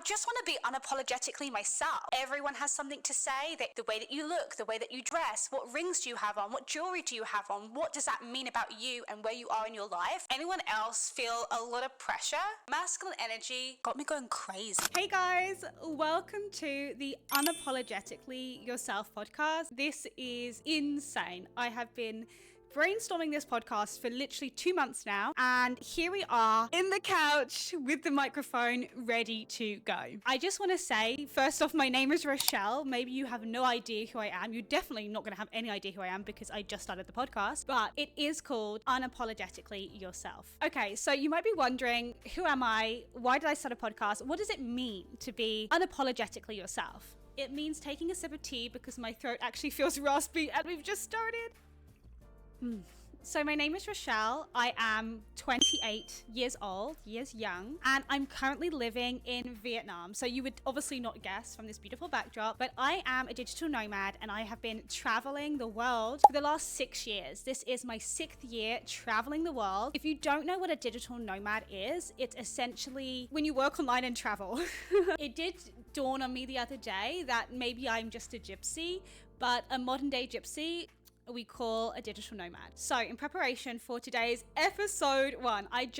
just want to be unapologetically myself. Everyone has something to say. The way that you look, the way that you dress, what rings do you have on, what jewelry do you have on, what does that mean about you and where you are in your life? Anyone else feel a lot of pressure? Masculine energy got me going crazy. Hey guys, welcome to the Unapologetically Yourself podcast. This is insane. I have been brainstorming this podcast for literally 2 months now, and here we are in the couch with the microphone ready to go. I just want to say, first off, my name is Rochelle. Maybe you have no idea who I am. You're definitely not going to have any idea who I am because I just started the podcast, but it is called Unapologetically Yourself. Okay, so you might be wondering, who am I? Why did I start a podcast? What does it mean to be unapologetically yourself? It means taking a sip of tea because my throat actually feels raspy and we've just started. So my name is Rochelle. I am 28 years old, years young, and I'm currently living in Vietnam. So you would obviously not guess from this beautiful backdrop, but I am a digital nomad and I have been traveling the world for the last 6 years. This is my 6th year traveling the world. If you don't know what a digital nomad is, it's essentially when you work online and travel. It did dawn on me the other day that maybe I'm just a gypsy, but a modern day gypsy we call a digital nomad. So in preparation for today's episode 1, I'm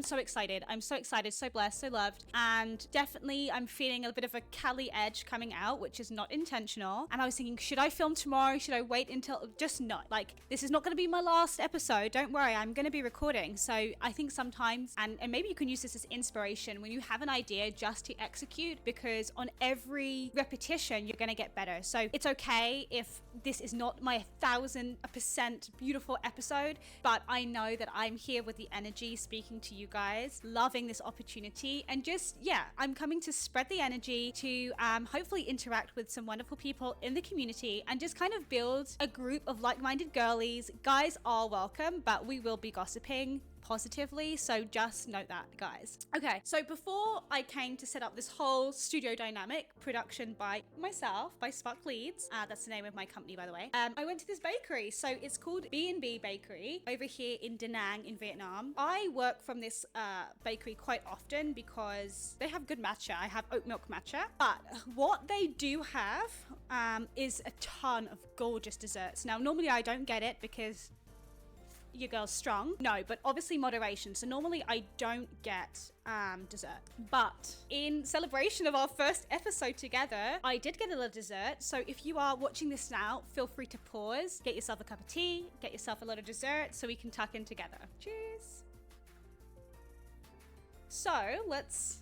so excited. I'm so excited, so blessed, so loved. And definitely I'm feeling a bit of a Cali edge coming out, which is not intentional. And I was thinking, should I film tomorrow? Should I wait until, just not. Like, this is not going to be my last episode. Don't worry, I'm going to be recording. So I think sometimes, and maybe you can use this as inspiration when you have an idea just to execute, because on every repetition, you're going to get better. So it's okay if this is not my 1000% beautiful episode, but I know that I'm here with the energy speaking to you guys, loving this opportunity, and just, yeah, I'm coming to spread the energy to hopefully interact with some wonderful people in the community and just kind of build a group of like-minded girlies. Guys are welcome, but we will be gossiping positively, so just note that, guys. Okay, so before I came to set up this whole studio dynamic production by myself, by Spark Leads, that's the name of my company, by the way, I went to this bakery. So it's called B&B Bakery over here in Da Nang in Vietnam. I work from this bakery quite often because they have good matcha. I have oat milk matcha, but what they do have is a ton of gorgeous desserts. Now, normally I don't get it because your girl's strong. No, but obviously moderation. So normally I don't get dessert. But in celebration of our first episode together, I did get a little dessert. So if you are watching this now, feel free to pause, get yourself a cup of tea, get yourself a little dessert so we can tuck in together. Cheers. So let's...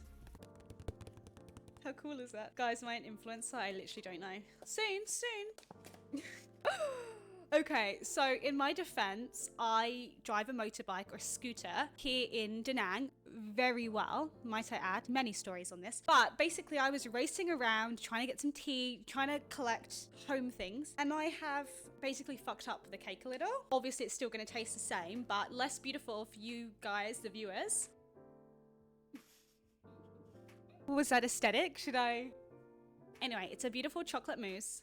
How cool is that? Guys, am I an influencer? I literally don't know. Soon. Okay, so in my defense, I drive a motorbike or scooter here in Da Nang very well, might I add. Many stories on this. But basically, I was racing around, trying to get some tea, trying to collect home things, and I have basically fucked up the cake a little. Obviously, it's still going to taste the same, but less beautiful for you guys, the viewers. Was that aesthetic? Should I? Anyway, it's a beautiful chocolate mousse.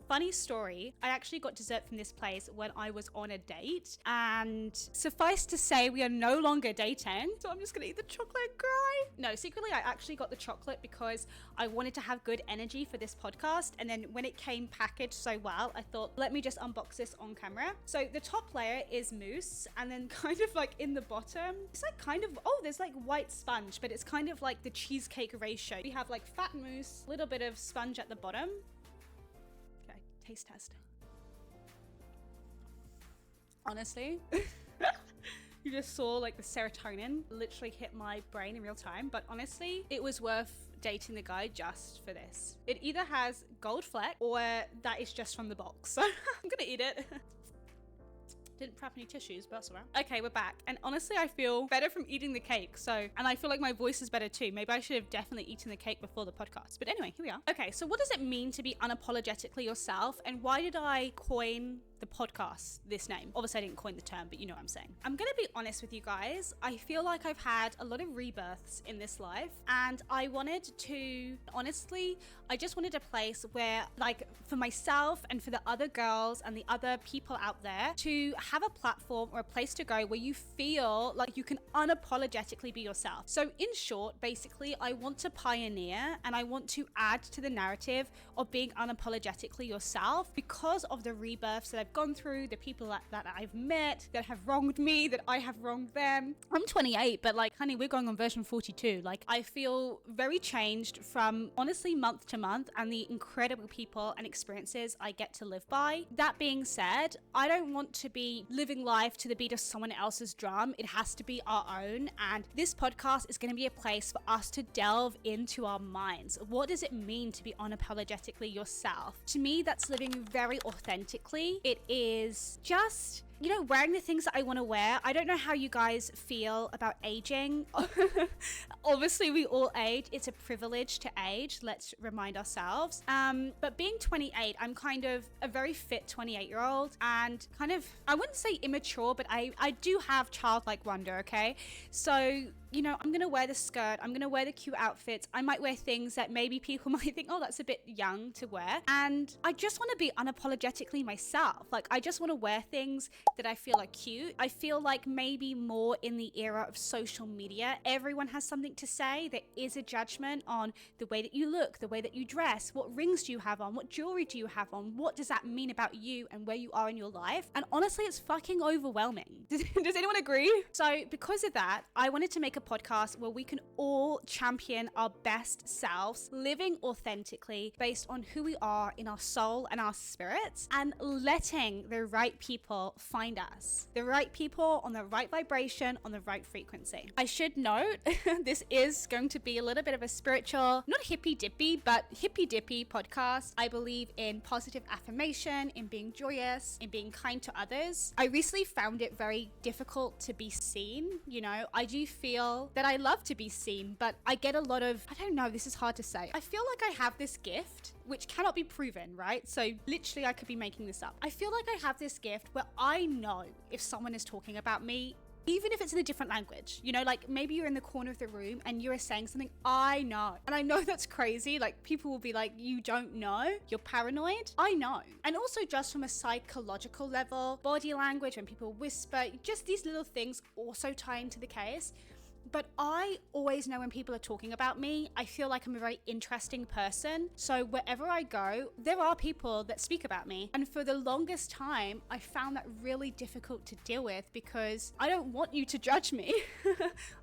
Funny story, I actually got dessert from this place when I was on a date, and suffice to say we are no longer dating, so I'm just gonna eat the chocolate and cry. No, secretly I actually got the chocolate because I wanted to have good energy for this podcast, and then when it came packaged so well, I thought, let me just unbox this on camera. So the top layer is mousse, and then kind of like in the bottom, it's like kind of, oh, there's like white sponge, but it's kind of like the cheesecake ratio. We have like fat mousse, a little bit of sponge at the bottom. Taste test. Honestly, you just saw like the serotonin literally hit my brain in real time, but honestly, it was worth dating the guy just for this. It either has gold fleck or that is just from the box. So I'm gonna eat it. Didn't prep any tissues, but that's all right. Okay, we're back. And honestly, I feel better from eating the cake. And I feel like my voice is better too. Maybe I should have definitely eaten the cake before the podcast. But anyway, here we are. Okay, so what does it mean to be unapologetically yourself? And why did I coin the podcast this name. Obviously, I didn't coin the term, but you know what I'm saying. I'm gonna be honest with you guys. I feel like I've had a lot of rebirths in this life, and I wanted to, honestly, I just wanted a place where, like, for myself and for the other girls and the other people out there, to have a platform or a place to go where you feel like you can unapologetically be yourself. So in short, basically, I want to pioneer and I want to add to the narrative of being unapologetically yourself because of the rebirths that I've gone through, the people that I've met, that have wronged me, that I have wronged them. I'm 28, but like, honey, we're going on version 42. Like, I feel very changed from honestly month to month and the incredible people and experiences I get to live by. That being said, I don't want to be living life to the beat of someone else's drum. It has to be our own. And this podcast is going to be a place for us to delve into our minds. What does it mean to be unapologetically yourself? To me, that's living very authentically. It is just, you know, wearing the things that I want to wear. I don't know how you guys feel about aging. Obviously, we all age. It's a privilege to age. Let's remind ourselves. But being 28, I'm kind of a very fit 28-year-old and kind of, I wouldn't say immature, but I do have childlike wonder, okay? So, you know, I'm going to wear the skirt. I'm going to wear the cute outfits. I might wear things that maybe people might think, oh, that's a bit young to wear. And I just want to be unapologetically myself. Like, I just want to wear things that I feel are cute. I feel like maybe more in the era of social media, everyone has something to say. There is a judgment on the way that you look, the way that you dress, what rings do you have on, what jewelry do you have on, what does that mean about you and where you are in your life? And honestly, it's fucking overwhelming. Does anyone agree? So because of that, I wanted to make a podcast where we can all champion our best selves, living authentically based on who we are in our soul and our spirits, and letting the right people find us. The right people on the right vibration, on the right frequency. I should note, this is going to be a little bit of a spiritual, not hippy dippy, but hippy dippy podcast. I believe in positive affirmation, in being joyous, in being kind to others. I recently found it very difficult to be seen. You know, I do feel that I love to be seen, but I get a lot of, I don't know, this is hard to say. I feel like I have this gift which cannot be proven, right? So literally I could be making this up. I feel like I have this gift where I know if someone is talking about me, even if it's in a different language, you know, like maybe you're in the corner of the room and you're saying something, I know. And I know that's crazy. Like people will be like, you don't know, you're paranoid. I know. And also just from a psychological level, body language, when people whisper, just these little things also tie into the case. But I always know when people are talking about me, I feel like I'm a very interesting person. So wherever I go, there are people that speak about me. And for the longest time, I found that really difficult to deal with because I don't want you to judge me.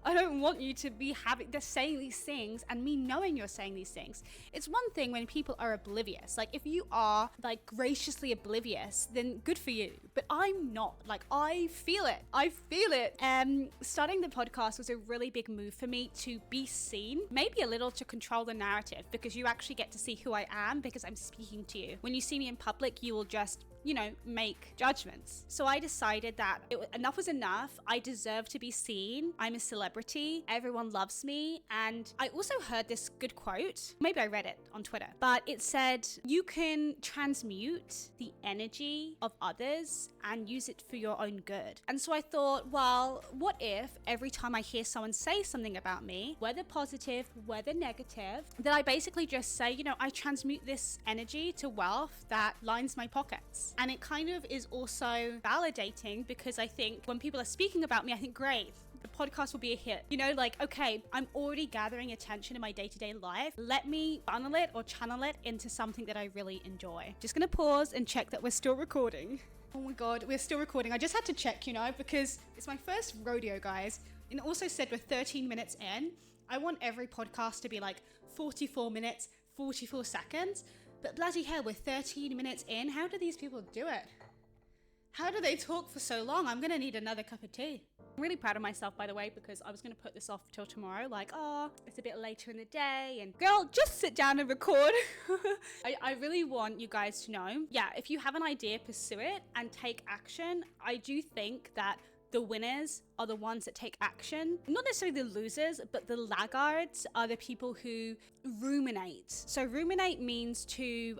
I don't want you to be saying these things and me knowing you're saying these things. It's one thing when people are oblivious. Like if you are like graciously oblivious, then good for you. But I'm not. Like I feel it. I feel it. Starting the podcast was a really big move for me to be seen, maybe a little to control the narrative because you actually get to see who I am because I'm speaking to you. When you see me in public, you will just, you know, make judgments. So I decided that enough was enough. I deserve to be seen. I'm a celebrity. Everyone loves me. And I also heard this good quote. Maybe I read it on Twitter, but it said, you can transmute the energy of others and use it for your own good. And so I thought, well, what if every time I hear someone say something about me, whether positive, whether negative, that I basically just say, you know, I transmute this energy to wealth that lines my pockets. And it kind of is also validating because I think when people are speaking about me, I think, great, the podcast will be a hit. You know, like, okay, I'm already gathering attention in my day-to-day life. Let me funnel it or channel it into something that I really enjoy. Just gonna pause and check that we're still recording. Oh my God, we're still recording. I just had to check, you know, because it's my first rodeo, guys. And it also said we're 13 minutes in. I want every podcast to be like 44 minutes, 44 seconds. But bloody hell, we're 13 minutes in. How do these people do it? How do they talk for so long? I'm going to need another cup of tea. I'm really proud of myself, by the way, because I was going to put this off till tomorrow. Like, oh, it's a bit later in the day. And girl, just sit down and record. I really want you guys to know, yeah, if you have an idea, pursue it and take action. I do think that the winners are the ones that take action. Not necessarily the losers, but the laggards are the people who ruminate. So ruminate means to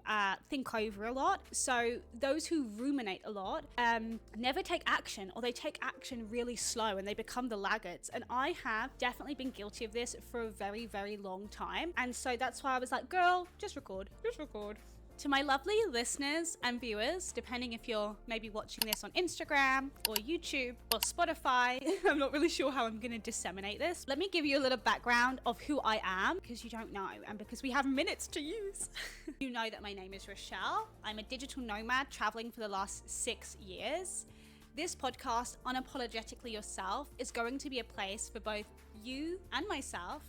think over a lot. So those who ruminate a lot never take action, or they take action really slow and they become the laggards. And I have definitely been guilty of this for a very, very long time. And so that's why I was like, girl, just record. To my lovely listeners and viewers, depending if you're maybe watching this on Instagram or YouTube or Spotify, I'm not really sure how I'm going to disseminate this. Let me give you a little background of who I am, because you don't know, and because we have minutes to use. You know that my name is Rochelle. I'm a digital nomad traveling for the last 6 years. This podcast, Unapologetically Yourself, is going to be a place for both you and myself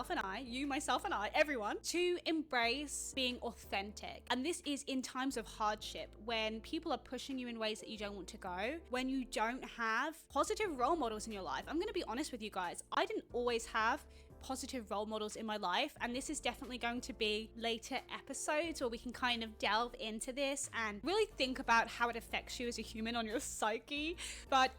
and I, you, myself and I, everyone, to embrace being authentic. And this is in times of hardship, when people are pushing you in ways that you don't want to go, when you don't have positive role models in your life. I'm going to be honest with you guys. I didn't always have positive role models in my life, and this is definitely going to be later episodes where we can kind of delve into this and really think about how it affects you as a human on your psyche. But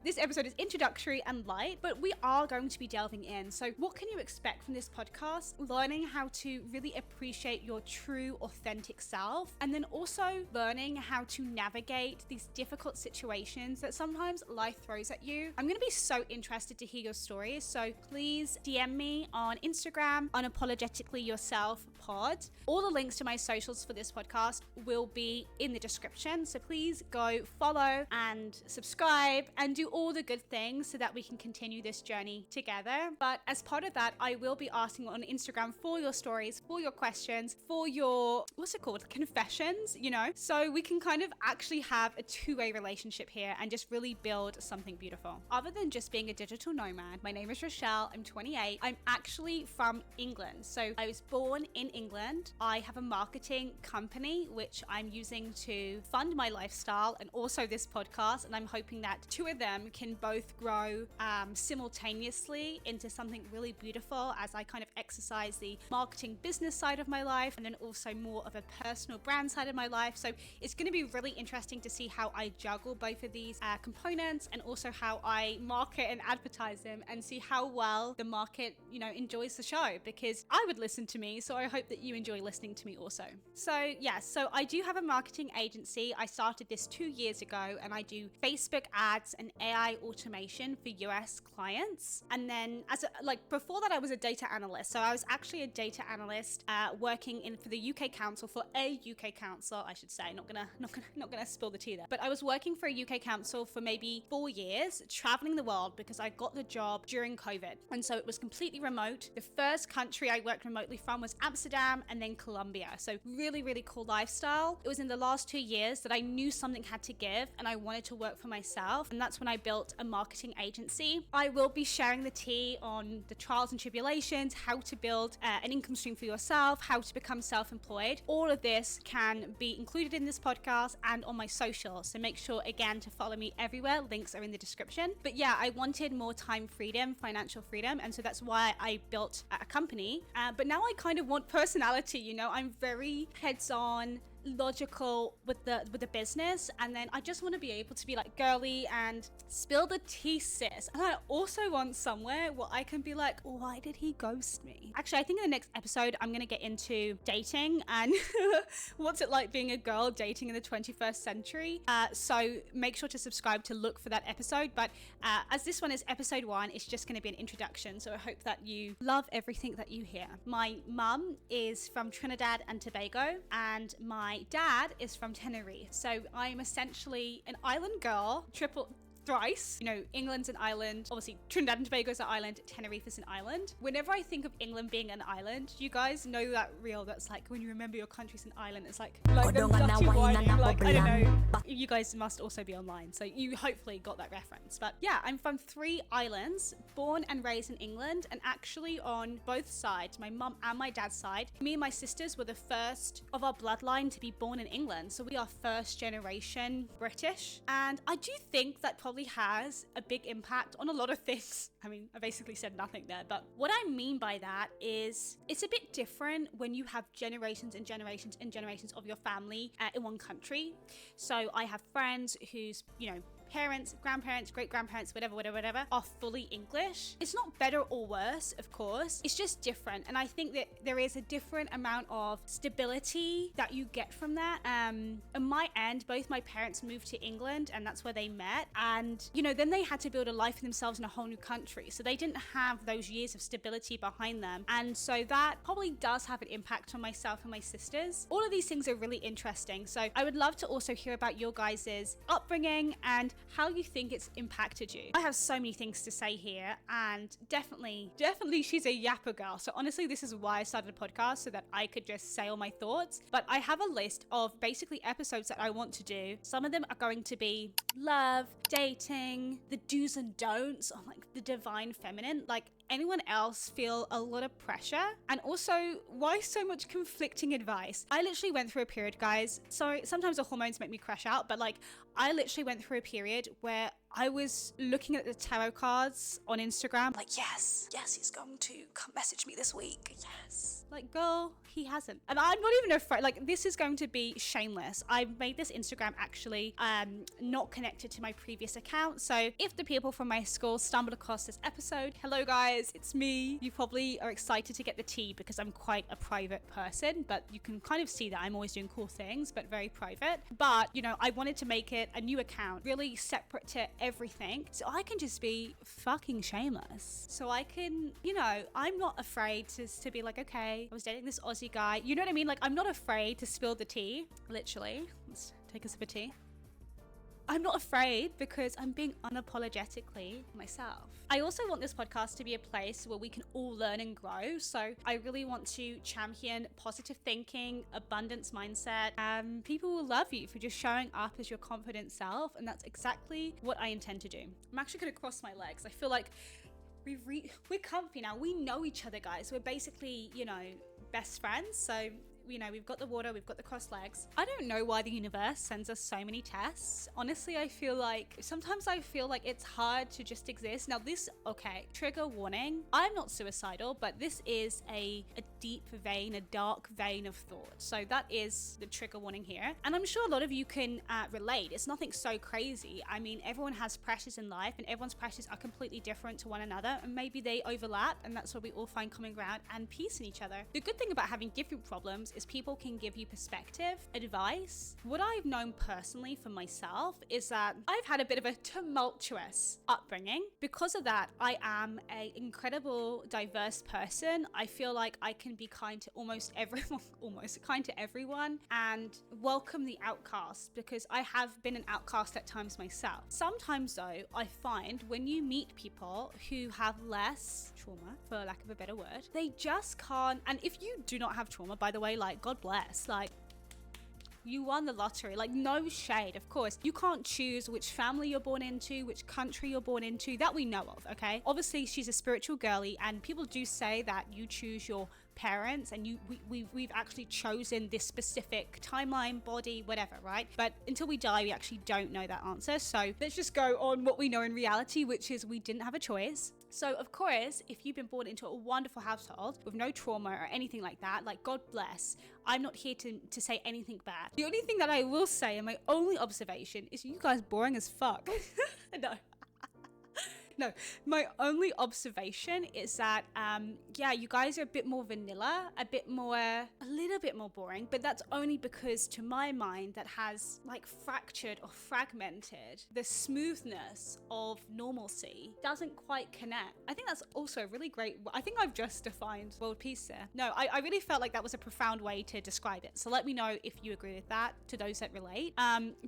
this episode is introductory and light, but we are going to be delving in. So what can you expect from this podcast? Learning how to really appreciate your true authentic self, and then also learning how to navigate these difficult situations that sometimes life throws at you. I'm going to be so interested to hear your stories, so please DM me on Instagram, Unapologetically Yourself Pod. All the links to my socials for this podcast will be in the description, so please go follow and subscribe and do all the good things so that we can continue this journey together. But as part of that, I will be asking on Instagram for your stories, for your questions, for your, confessions, so we can kind of actually have a two-way relationship here and just really build something beautiful. Other than just being a digital nomad, my name is Rochelle, I'm 28, I'm actually from England. So I was born in England. I have a marketing company which I'm using to fund my lifestyle and also this podcast, and I'm hoping that two of them can both grow simultaneously into something really beautiful as I kind of exercise the marketing business side of my life, and then also more of a personal brand side of my life. So it's going to be really interesting to see how I juggle both of these components, and also how I market and advertise them, and see how well the market enjoys the show, because I would listen to me, so I hope that you enjoy listening to me also. So I do have a marketing agency. I started this 2 years ago, and I do Facebook ads and AI automation for US clients. And then before that, I was a data analyst. So I was actually a data analyst working for the UK council, for a UK council, I should say. Not gonna spill the tea there. But I was working for a UK council for maybe 4 years, traveling the world, because I got the job during COVID. And so it was completely remote. The first country I worked remotely from was Amsterdam, and then Colombia. So really, really cool lifestyle. It was in the last 2 years that I knew something had to give and I wanted to work for myself. And that's when I built a marketing agency. I will be sharing the tea on the trials and tribulations, how to build an income stream for yourself, how to become self-employed. All of this can be included in this podcast and on my socials. So make sure, again, to follow me everywhere. Links are in the description. But yeah, I wanted more time freedom, financial freedom. And so that's why I built a company. But now I kind of want personality, I'm very heads-on, logical with the business, and then I just want to be able to be like girly and spill the tea, sis. And I also want somewhere where I can be like, why did he ghost me? Actually, I think in the next episode I'm gonna get into dating and what's it like being a girl dating in the 21st century. So make sure to subscribe to look for that episode. But as this one is episode 1, it's just gonna be an introduction, so I hope that you love everything that you hear. My mum is from Trinidad and Tobago, and my dad is from Tenerife. So I'm essentially an island girl, thrice. England's an island. Obviously, Trinidad and Tobago is an island. Tenerife is an island. Whenever I think of England being an island, you guys know that reel that's like, when you remember your country's an island, it's like them dirty wine, I don't know. You guys must also be online, so you hopefully got that reference. But yeah, I'm from 3 islands, born and raised in England, and actually on both sides, my mum and my dad's side, me and my sisters were the first of our bloodline to be born in England. So we are first generation British. And I do think that probably has a big impact on a lot of things. I mean, I basically said nothing there, but what I mean by that is it's a bit different when you have generations and generations and generations of your family in one country. So I have friends whose, parents, grandparents, great-grandparents, whatever, are fully English. It's not better or worse, of course. It's just different. And I think that there is a different amount of stability that you get from that. On my end, both my parents moved to England, and that's where they met. And, you know, then they had to build a life for themselves in a whole new country. So they didn't have those years of stability behind them. And so that probably does have an impact on myself and my sisters. All of these things are really interesting. So I would love to also hear about your guys' upbringing and how you think it's impacted you. I have so many things to say here, and definitely she's a yapper girl. So honestly, this is why I started a podcast, so that I could just say all my thoughts. But I have a list of basically episodes that I want to do. Some of them are going to be love, dating, the do's and don'ts, or like the divine feminine. Like, anyone else feel a lot of pressure? And also, why so much conflicting advice? I literally went through a period, guys. Sorry, sometimes the hormones make me crash out, but like, I literally went through a period where I was looking at the tarot cards on Instagram. Like, yes, he's going to come message me this week. Yes. Like, girl, he hasn't. And I'm not even afraid. Like, this is going to be shameless. I made this Instagram actually not connected to my previous account. So if the people from my school stumbled across this episode, hello guys, it's me. You probably are excited to get the tea because I'm quite a private person, but you can kind of see that I'm always doing cool things, but very private. But, you know, I wanted to make it a new account, really separate to everything, so I can just be fucking shameless. So I can, you know, I'm not afraid to be like, okay, I was dating this Aussie guy. You know what I mean? Like, I'm not afraid to spill the tea, literally. Let's take a sip of tea. I'm not afraid because I'm being unapologetically myself. I also want this podcast to be a place where we can all learn and grow. So I really want to champion positive thinking, abundance mindset. People will love you for just showing up as your confident self. And that's exactly what I intend to do. I'm actually going to cross my legs. I feel like we're comfy now. We know each other, guys. We're basically, you know, best friends. So, you know, we've got the water, we've got the crossed legs. I don't know why the universe sends us so many tests. Honestly, sometimes I feel like it's hard to just exist. Now this, okay, trigger warning. I'm not suicidal, but this is a deep vein, a dark vein of thought. So that is the trigger warning here. And I'm sure a lot of you can relate. It's nothing so crazy. I mean, everyone has pressures in life and everyone's pressures are completely different to one another. And maybe they overlap, and that's where we all find common ground and peace in each other. The good thing about having different problems is people can give you perspective, advice. What I've known personally for myself is that I've had a bit of a tumultuous upbringing. Because of that, I am an incredible, diverse person. I feel like I can be kind to almost everyone, and welcome the outcast, because I have been an outcast at times myself. Sometimes though, I find when you meet people who have less trauma, for lack of a better word, they just can't. And if you do not have trauma, by the way, like, God bless, like, you won the lottery. Like, no shade, of course. You can't choose which family you're born into, which country you're born into, that we know of, okay? Obviously, she's a spiritual girly, and people do say that you choose your parents, and we've actually chosen this specific timeline, body, whatever, right? But until we die, we actually don't know that answer. So let's just go on what we know in reality, which is we didn't have a choice. So of course, if you've been born into a wonderful household with no trauma or anything like that, like, God bless. I'm not here to say anything bad. The only thing that I will say, and my only observation, is you guys boring as fuck. No, my only observation is that, yeah, you guys are a bit more vanilla, a little bit more boring, but that's only because, to my mind, that has like fractured or fragmented. The smoothness of normalcy doesn't quite connect. I think that's also a really great, I think I've just defined world peace there. No, I really felt like that was a profound way to describe it. So let me know if you agree with that, to those that relate.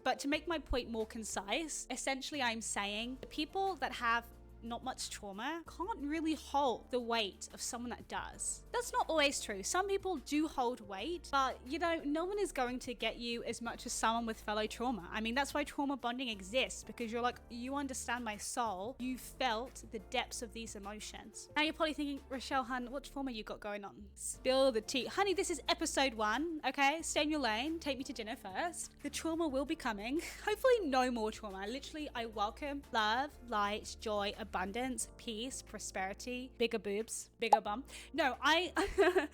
But to make my point more concise, essentially I'm saying the people that have not much trauma can't really hold the weight of someone that does. That's not always true. Some people do hold weight, but you know, no one is going to get you as much as someone with fellow trauma. I mean, that's why trauma bonding exists, because you're like, you understand my soul. You felt the depths of these emotions. Now you're probably thinking, Rochelle, hun, what trauma you got going on? Spill the tea. Honey, this is episode 1, okay? Stay in your lane. Take me to dinner first. The trauma will be coming. Hopefully no more trauma. Literally, I welcome love, light, joy, abundance, abundance, peace, prosperity, bigger boobs, bigger bum. No, I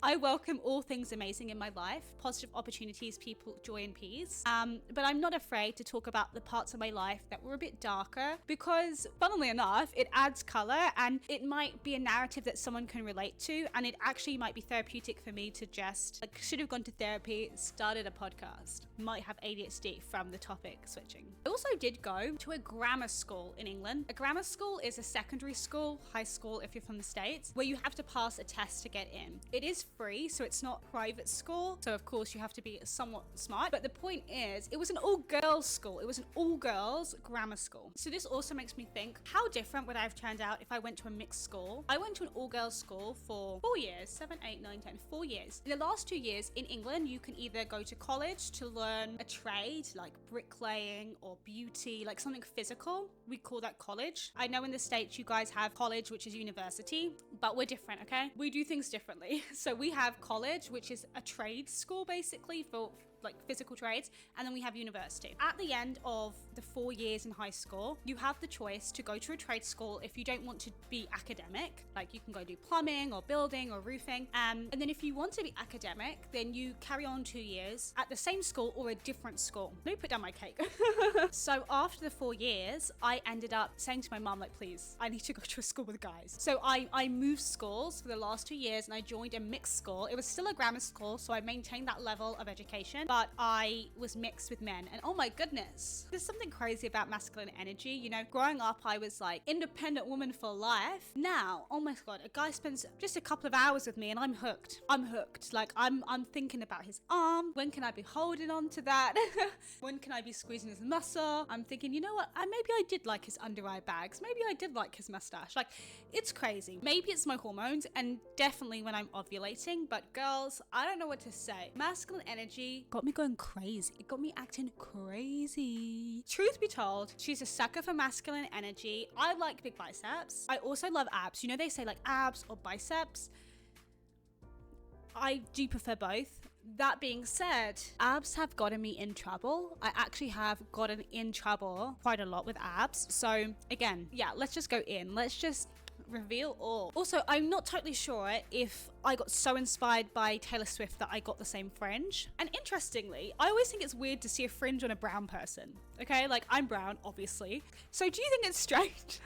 I welcome all things amazing in my life, positive opportunities, people, joy, and peace. But I'm not afraid to talk about the parts of my life that were a bit darker because, funnily enough, it adds color and it might be a narrative that someone can relate to, and it actually might be therapeutic for me to just should have gone to therapy, started a podcast, might have ADHD from the topic switching. I also did go to a grammar school in England. A grammar school is a secondary school, high school if you're from the States, where you have to pass a test to get in. It is free, so it's not private school, so of course you have to be somewhat smart, but the point is it was an all-girls school. It was an all-girls grammar school. So this also makes me think, how different would I have turned out if I went to a mixed school? I went to an all-girls school for 4 years, 7, 8, 9, 10, 4 years. In the last 2 years in England, you can either go to college to learn a trade like bricklaying or beauty, like something physical. We call that college. I know in the States you guys have college, which is university, but we're different, okay? We do things differently. So we have college, which is a trade school basically for like physical trades, and then we have university. At the end of the 4 years in high school, you have the choice to go to a trade school if you don't want to be academic, like you can go do plumbing or building or roofing, and then if you want to be academic, then you carry on 2 years at the same school or a different school. Let me put down my cake. So after the 4 years, I ended up saying to my mom, like, please, I need to go to a school with guys. So I moved schools for the last 2 years and I joined a mixed school. It was still a grammar school, so I maintained that level of education, but I was mixed with men. And oh my goodness, there's something crazy about masculine energy. You know, growing up, I was like independent woman for life. Now, oh my God, a guy spends just a couple of hours with me and I'm hooked. I'm hooked. Like I'm thinking about his arm. When can I be holding on to that? When can I be squeezing his muscle? I'm thinking, you know what? Maybe I did like his under eye bags. Maybe I did like his mustache. Like, it's crazy. Maybe it's my hormones and definitely when I'm ovulating, but girls, I don't know what to say. Masculine energy got me going crazy. It got me acting crazy. Truth be told, she's a sucker for masculine energy. I like big biceps. I also love abs. You know, they say like abs or biceps. I do prefer both. That being said, abs have gotten me in trouble. I actually have gotten in trouble quite a lot with abs. So again, yeah, let's just go in. Let's just reveal all. Also, I'm not totally sure if I got so inspired by Taylor Swift that I got the same fringe. And interestingly, I always think it's weird to see a fringe on a brown person. Okay, like I'm brown, obviously. So do you think it's strange?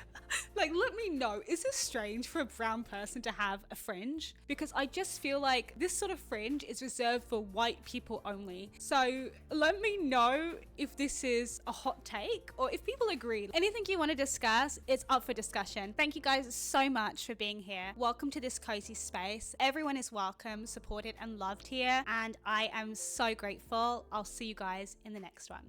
Like, let me know, is this strange for a brown person to have a fringe? Because I just feel like this sort of fringe is reserved for white people only. So let me know if this is a hot take or if people agree. Anything you want to discuss, it's up for discussion. Thank you guys so much for being here. Welcome to this cozy space. Everyone is welcome, supported, and loved here, and I am so grateful. I'll see you guys in the next one.